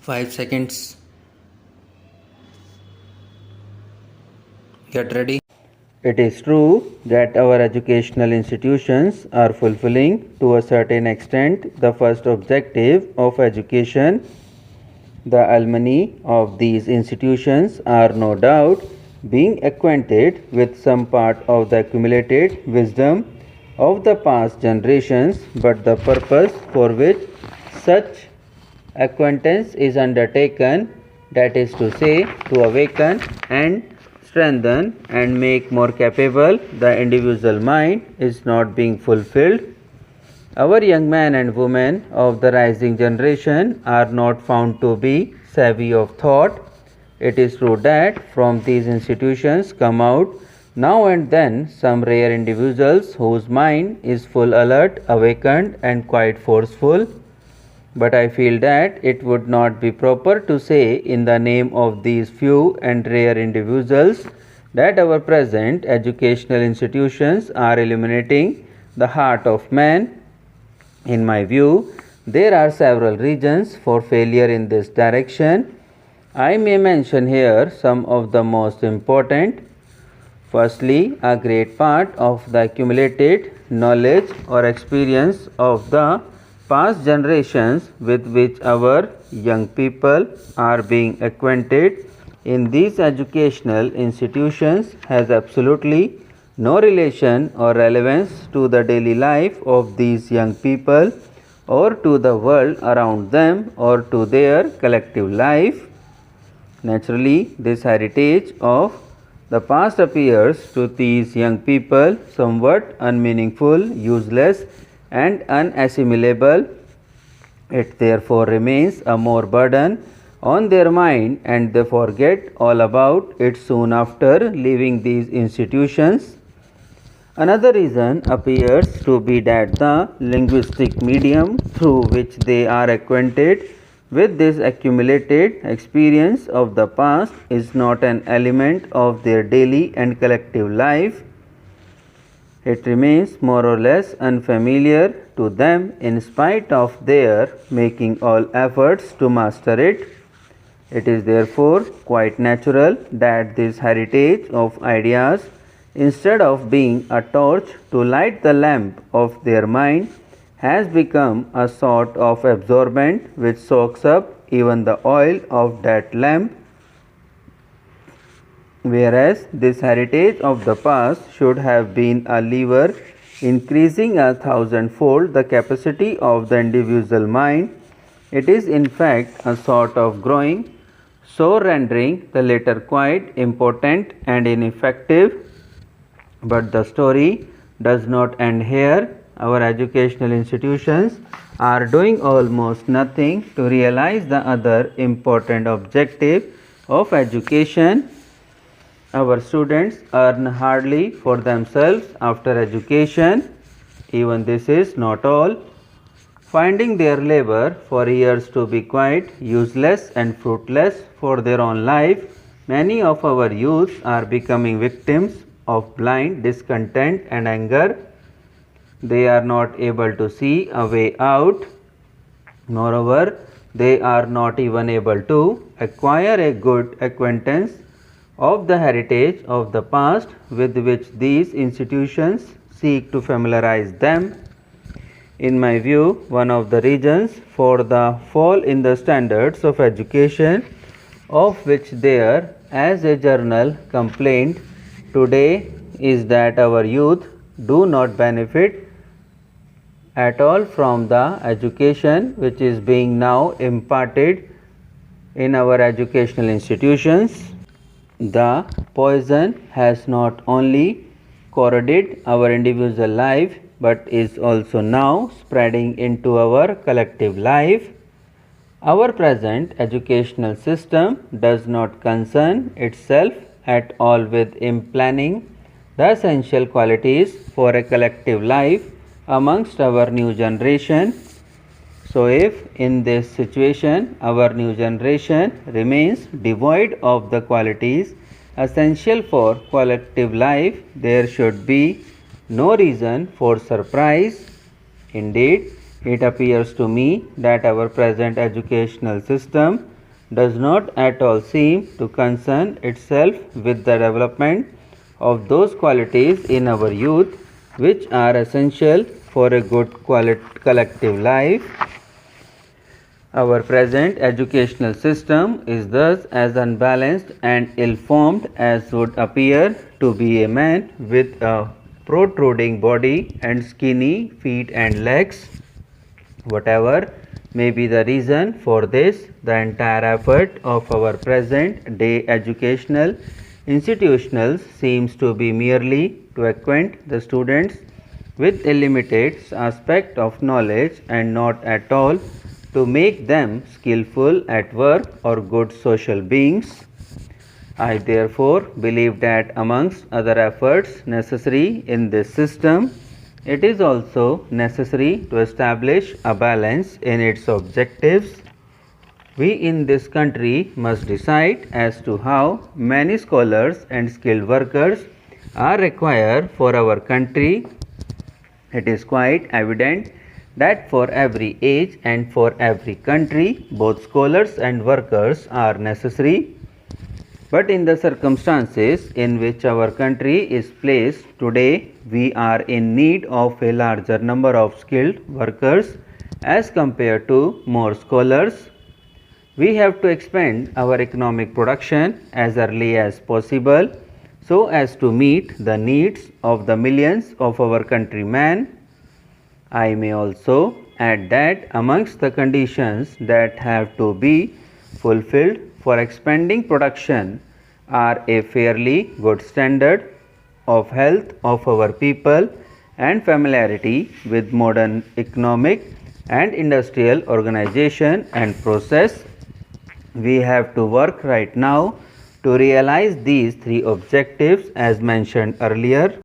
5 seconds. Get ready. It is true that our educational institutions are fulfilling to a certain extent the first objective of education. The alumni of these institutions are no doubt being acquainted with some part of the accumulated wisdom of the past generations, but the purpose for which such acquaintance is undertaken, that is to say, to awaken and strengthen and make more capable the individual mind, is not being fulfilled. Our young men and women of the rising generation are not found to be savvy of thought. It is true that from these institutions come out now and then some rare individuals whose mind is full alert, awakened, and quite forceful. But I feel that it would not be proper to say in the name of these few and rare individuals that our present educational institutions are illuminating the heart of man. In my view, there are several reasons for failure in this direction. I may mention here some of the most important. Firstly, a great part of the accumulated knowledge or experience of the past generations with which our young people are being acquainted in these educational institutions has absolutely no relation or relevance to the daily life of these young people or to the world around them or to their collective life. Naturally, this heritage of the past appears to these young people somewhat unmeaningful, useless, and unassimilable. It therefore remains a more burden on their mind, and they forget all about it soon after leaving these institutions. Another reason appears to be that the linguistic medium through which they are acquainted with this accumulated experience of the past is not an element of their daily and collective life. It remains more or less unfamiliar to them in spite of their making all efforts to master it. It is therefore quite natural that this heritage of ideas, instead of being a torch to light the lamp of their mind, has become a sort of absorbent which soaks up even the oil of that lamp, whereas this heritage of the past should have been a lever increasing a thousandfold the capacity of the individual mind. It is in fact a sort of growing, so rendering the latter quite impotent and ineffective. But the story does not end here. Our educational institutions are doing almost nothing to realize the other important objective of education. Our students earn hardly for themselves after education. Even this is not all. Finding their labor for years to be quite useless and fruitless for their own life, many of our youths are becoming victims of blind discontent and anger. They are not able to see a way out. Moreover, they are not even able to acquire a good acquaintance of the heritage of the past with which these institutions seek to familiarize them. In my view, one of the reasons for the fall in the standards of education, of which there as a journal complaint today, is that our youth do not benefit at all from the education which is being now imparted in our educational institutions. The poison has not only corroded our individual life but is also now spreading into our collective life. Our present educational system does not concern itself at all with implanting the essential qualities for a collective life amongst our new generation. So, if in this situation our new generation remains devoid of the qualities essential for collective life, there should be no reason for surprise. Indeed, it appears to me that our present educational system does not at all seem to concern itself with the development of those qualities in our youth which are essential for a good collective life. Our present educational system is thus as unbalanced and ill-formed as would appear to be a man with a protruding body and skinny feet and legs. Whatever may be the reason for this, the entire effort of our present day educational institutions seems to be merely to acquaint the students with a limited aspect of knowledge and not at all to make them skillful at work or good social beings. I therefore believe that amongst other efforts necessary in this system, it is also necessary to establish a balance in its objectives. We in this country must decide as to how many scholars and skilled workers are required for our country. It is quite evident that for every age and for every country, both scholars and workers are necessary. But in the circumstances in which our country is placed today, we are in need of a larger number of skilled workers as compared to more scholars. We have to expand our economic production as early as possible so as to meet the needs of the millions of our countrymen. I may also add that amongst the conditions that have to be fulfilled for expanding production are a fairly good standard of health of our people and familiarity with modern economic and industrial organization and process. We have to work right now to realize these three objectives as mentioned earlier.